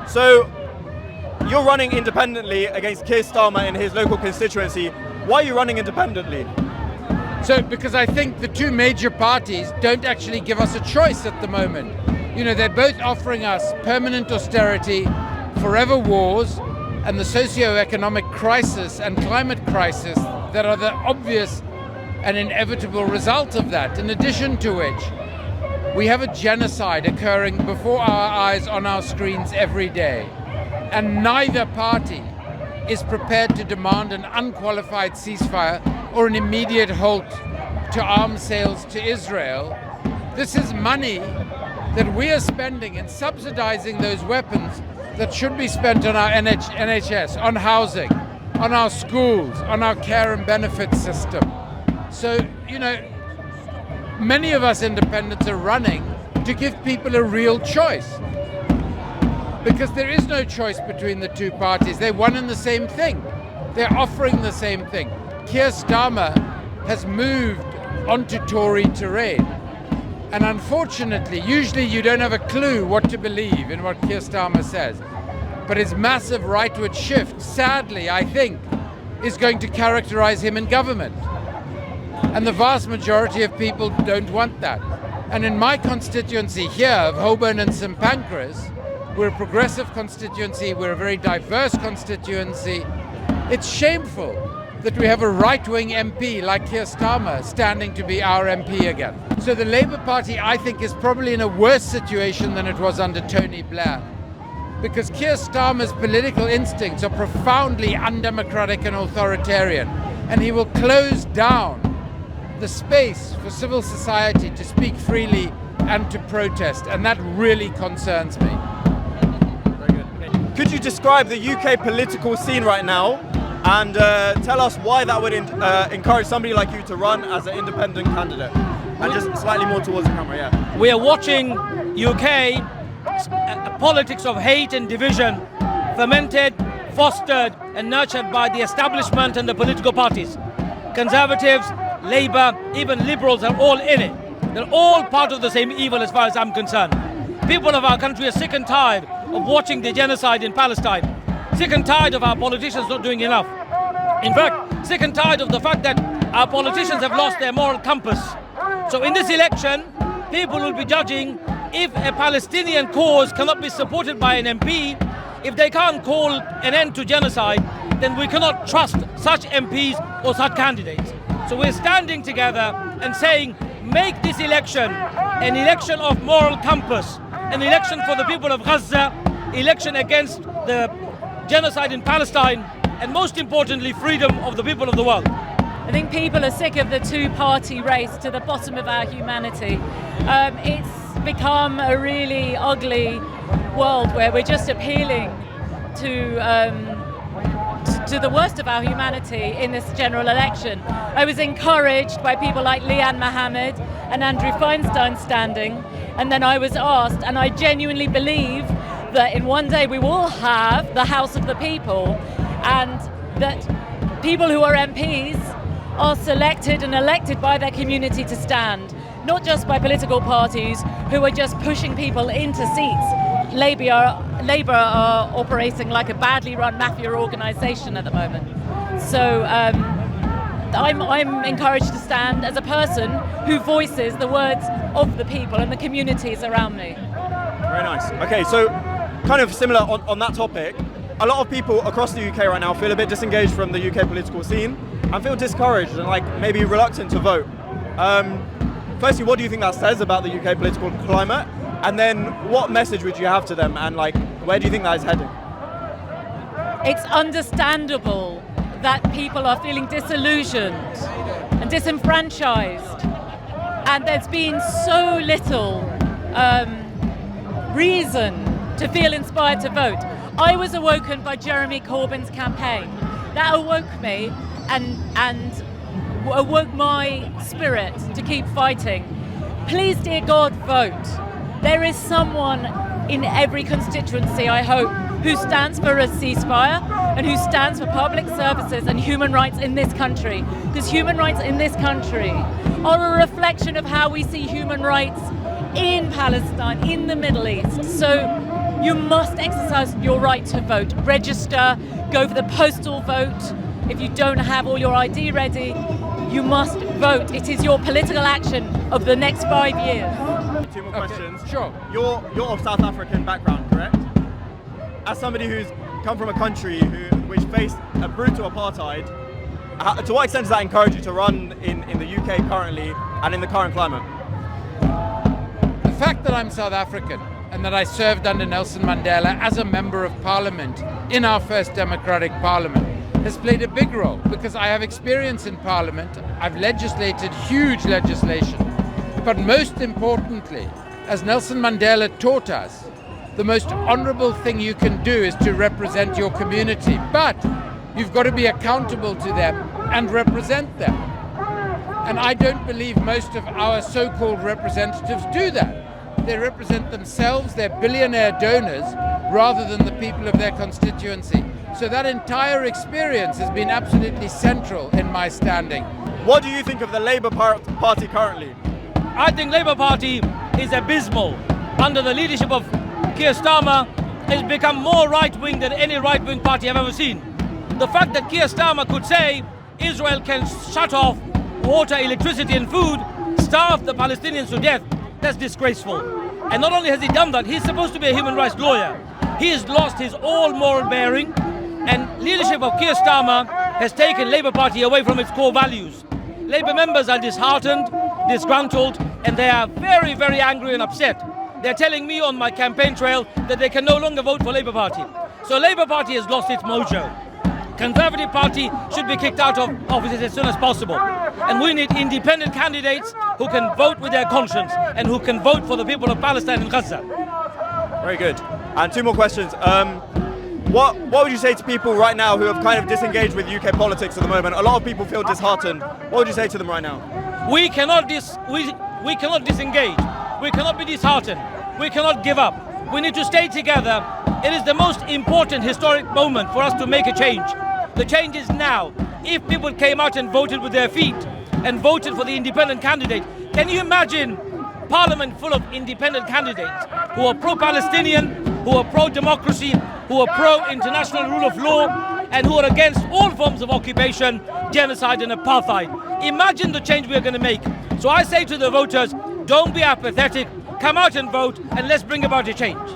So you're running independently against Keir Starmer in his local constituency. Why are you running independently? So, because I think the two major parties don't actually give us a choice at the moment. You know, they're both offering us permanent austerity, forever wars, and the socio-economic crisis and climate crisis that are the obvious and inevitable result of that. In addition to which, we have a genocide occurring before our eyes on our screens every day. And neither party is prepared to demand an unqualified ceasefire or an immediate halt to arms sales to Israel. This is money that we are spending in subsidizing those weapons that should be spent on our NHS, on housing, on our schools, on our care and benefits system. So, you know, many of us independents are running to give people a real choice. Because there is no choice between the two parties. They're one and the same thing. They're offering the same thing. Keir Starmer has moved onto Tory terrain. And unfortunately, usually you don't have a clue what to believe in what Keir Starmer says. But his massive rightward shift, sadly, I think, is going to characterize him in government. And the vast majority of people don't want that. And in my constituency here of Holborn and St Pancras, we're a progressive constituency, we're a very diverse constituency. It's shameful that we have a right-wing MP like Keir Starmer standing to be our MP again. So the Labour Party, I think, is probably in a worse situation than it was under Tony Blair. Because Keir Starmer's political instincts are profoundly undemocratic and authoritarian, and he will close down the space for civil society to speak freely and to protest, and that really concerns me. Could you describe the UK political scene right now and tell us why that would encourage somebody like you to run as an independent candidate? And just slightly more towards the camera, yeah. We are watching UK politics of hate and division fermented, fostered and nurtured by the establishment and the political parties. Conservatives, Labour, even Liberals are all in it. They're all part of the same evil as far as I'm concerned. People of our country are sick and tired of watching the genocide in Palestine. Sick and tired of our politicians not doing enough. In fact, sick and tired of the fact that our politicians have lost their moral compass. So in this election, people will be judging if a Palestinian cause cannot be supported by an MP, if they can't call an end to genocide, then we cannot trust such MPs or such candidates. So we're standing together and saying, make this election an election of moral compass, an election for the people of Gaza, election against the genocide in Palestine, and most importantly, freedom of the people of the world. I think people are sick of the two-party race to the bottom of our humanity. It's become a really ugly world where we're just appealing to the worst of our humanity in this general election. I was encouraged by people like Leanne Mohammed and Andrew Feinstein standing, and then I was asked, and I genuinely believe that in one day we will have the House of the People, and that people who are MPs are selected and elected by their community to stand, not just by political parties who are just pushing people into seats. Labour are operating like a badly run mafia organisation at the moment. So I'm encouraged to stand as a person who voices the words of the people and the communities around me. Very nice. Okay, so kind of similar on that topic, a lot of people across the UK right now feel a bit disengaged from the UK political scene and feel discouraged and like maybe reluctant to vote. Firstly, what do you think that says about the UK political climate? And then what message would you have to them, and like where do you think that is heading? It's understandable that people are feeling disillusioned and disenfranchised, and there's been so little reason to feel inspired to vote. I was awoken by Jeremy Corbyn's campaign. That awoke me and awoke my spirit to keep fighting. Please, dear God, vote. There is someone in every constituency, I hope, who stands for a ceasefire and who stands for public services and human rights in this country. Because human rights in this country are a reflection of how we see human rights in Palestine, in the Middle East. So You must exercise your right to vote. Register, go for the postal vote. If you don't have all your ID ready, you must vote. It is your political action of the next 5 years. Two more questions. Sure. You're of South African background, correct? As somebody who's come from a country which faced a brutal apartheid, to what extent does that encourage you to run in the UK currently and in the current climate? The fact that I'm South African and that I served under Nelson Mandela as a member of parliament in our first democratic parliament has played a big role, because I have experience in parliament. I've legislated huge legislation. But most importantly, as Nelson Mandela taught us, the most honorable thing you can do is to represent your community. But you've got to be accountable to them and represent them. And I don't believe most of our so-called representatives do that. They represent themselves, their billionaire donors, rather than the people of their constituency. So that entire experience has been absolutely central in my standing. What do you think of the Labour Party currently? I think Labour Party is abysmal. Under the leadership of Keir Starmer, it's become more right-wing than any right-wing party I've ever seen. The fact that Keir Starmer could say Israel can shut off water, electricity and food, starve the Palestinians to death, that's disgraceful. And not only has he done that, he's supposed to be a human rights lawyer. He has lost his all moral bearing, and leadership of Keir Starmer has taken Labour Party away from its core values. Labour members are disheartened, disgruntled, and they are very, very angry and upset. They're telling me on my campaign trail that they can no longer vote for Labour Party. So Labour Party has lost its mojo. Conservative Party should be kicked out of offices as soon as possible. And we need independent candidates who can vote with their conscience and who can vote for the people of Palestine and Gaza. Very good. And two more questions. What would you say to people right now who have kind of disengaged with UK politics at the moment? A lot of people feel disheartened. What would you say to them right now? We cannot we cannot disengage. We cannot be disheartened. We cannot give up. We need to stay together. It is the most important historic moment for us to make a change. The change is now. If people came out and voted with their feet and voted for the independent candidate, can you imagine Parliament full of independent candidates who are pro-Palestinian, who are pro-democracy, who are pro-international rule of law, and who are against all forms of occupation, genocide and apartheid? Imagine the change we are going to make. So I say to the voters, don't be apathetic, come out and vote, and let's bring about a change.